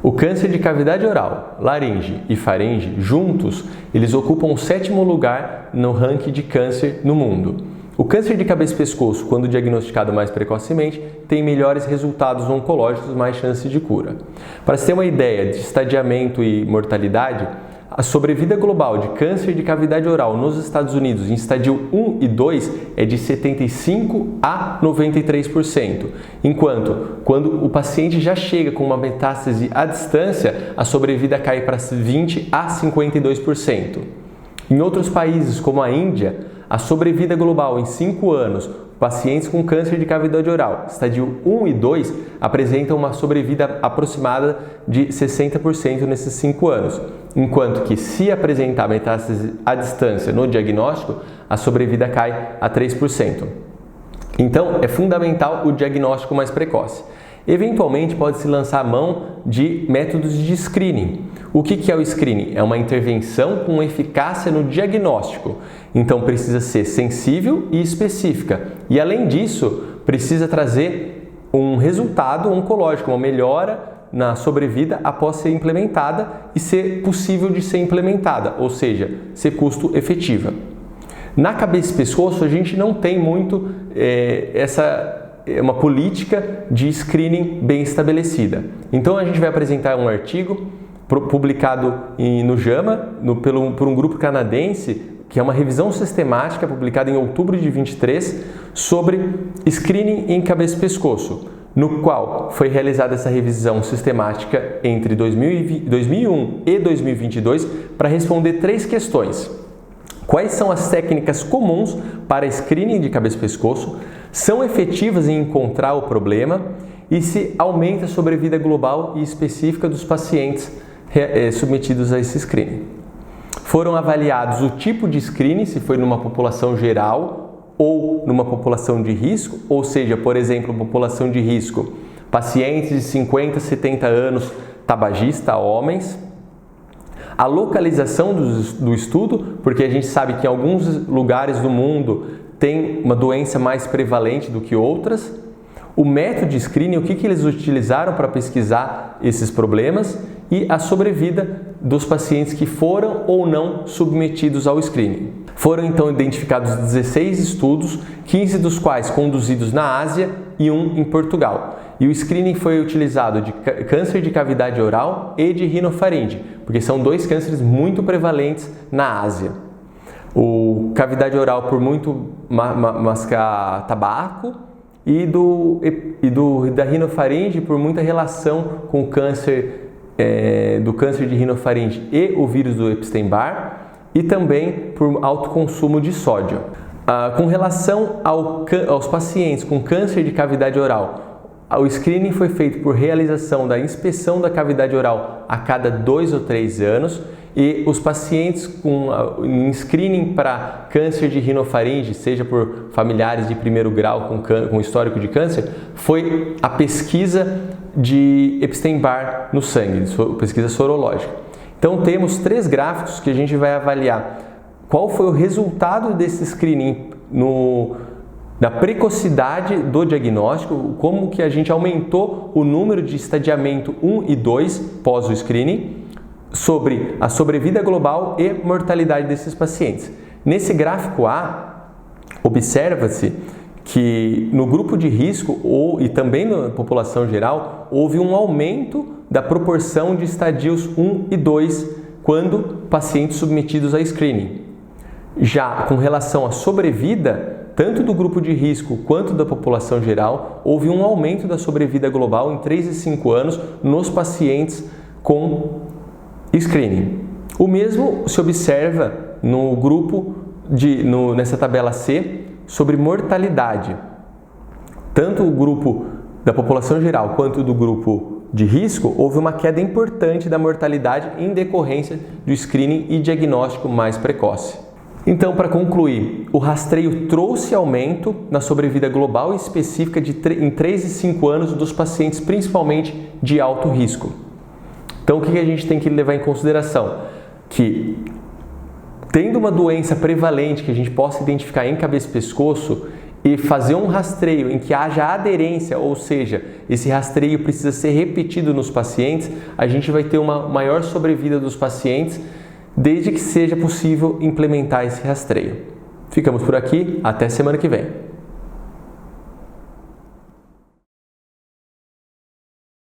O câncer de cavidade oral, laringe e faringe, juntos, eles ocupam o 7º lugar no ranking de câncer no mundo. O câncer de cabeça e pescoço, quando diagnosticado mais precocemente, tem melhores resultados oncológicos, mais chances de cura. Para se ter uma ideia de estadiamento e mortalidade, a sobrevida global de câncer de cavidade oral nos Estados Unidos em estadio 1 e 2 é de 75% a 93%, enquanto quando o paciente já chega com uma metástase à distância, a sobrevida cai para 20% a 52%. Em outros países, como a Índia, a sobrevida global em 5 anos, pacientes com câncer de cavidade oral, estadio 1 e 2, apresentam uma sobrevida aproximada de 60% nesses 5 anos, enquanto que se apresentar metástase à distância no diagnóstico, a sobrevida cai a 3%. Então, é fundamental o diagnóstico mais precoce. Eventualmente, pode-se lançar a mão de métodos de screening. O que é o screening? É uma intervenção com eficácia no diagnóstico. Então, precisa ser sensível e específica. E, além disso, precisa trazer um resultado oncológico, uma melhora na sobrevida após ser implementada e ser possível de ser implementada, ou seja, ser custo efetiva. Na cabeça e pescoço, a gente não tem muito uma política de screening bem estabelecida. Então, a gente vai apresentar um artigo publicado no JAMA, por um grupo canadense, que é uma revisão sistemática publicada em outubro de 23 sobre screening em cabeça e pescoço, no qual foi realizada essa revisão sistemática entre 2001 e 2022 para responder 3 questões. Quais são as técnicas comuns para screening de cabeça e pescoço? São efetivas em encontrar o problema? E se aumenta a sobrevida global e específica dos pacientes submetidos a esse screening? Foram avaliados o tipo de screening, se foi numa população geral ou numa população de risco, ou seja, por exemplo, população de risco, pacientes de 50 a 70 anos, tabagista, homens. A localização do estudo, porque a gente sabe que em alguns lugares do mundo tem uma doença mais prevalente do que outras. O método de screening, o que eles utilizaram para pesquisar esses problemas e a sobrevida dos pacientes que foram ou não submetidos ao screening. Foram então identificados 16 estudos, 15 dos quais conduzidos na Ásia e 1 em Portugal. E o screening foi utilizado de câncer de cavidade oral e de rinofaringe, porque são 2 cânceres muito prevalentes na Ásia. O cavidade oral por muito mascar tabaco e da rinofaringe por muita relação com o câncer do câncer de rinofaringe e o vírus do Epstein-Barr, e também por alto consumo de sódio. Com relação aos pacientes com câncer de cavidade oral, o screening foi feito por realização da inspeção da cavidade oral a cada 2 ou 3 anos, e os pacientes em screening para câncer de rinofaringe, seja por familiares de primeiro grau com histórico de câncer, foi a pesquisa de Epstein-Barr no sangue, pesquisa sorológica. Então temos 3 gráficos que a gente vai avaliar qual foi o resultado desse screening na precocidade do diagnóstico, como que a gente aumentou o número de estadiamento 1 e 2 pós o screening, sobre a sobrevida global e mortalidade desses pacientes. Nesse gráfico A, observa-se que no grupo de risco e também na população geral, houve um aumento da proporção de estadios 1 e 2 quando pacientes submetidos a screening. Já com relação à sobrevida, tanto do grupo de risco quanto da população geral, houve um aumento da sobrevida global em 3 e 5 anos nos pacientes com screening. O mesmo se observa no grupo nessa tabela C sobre mortalidade. Tanto o grupo da população geral quanto do grupo de risco, houve uma queda importante da mortalidade em decorrência do screening e diagnóstico mais precoce. Então, para concluir, o rastreio trouxe aumento na sobrevida global e específica em 3 e 5 anos dos pacientes, principalmente de alto risco. Então, o que a gente tem que levar em consideração? Que tendo uma doença prevalente que a gente possa identificar em cabeça e pescoço e fazer um rastreio em que haja aderência, ou seja, esse rastreio precisa ser repetido nos pacientes, a gente vai ter uma maior sobrevida dos pacientes, desde que seja possível implementar esse rastreio. Ficamos por aqui, até semana que vem.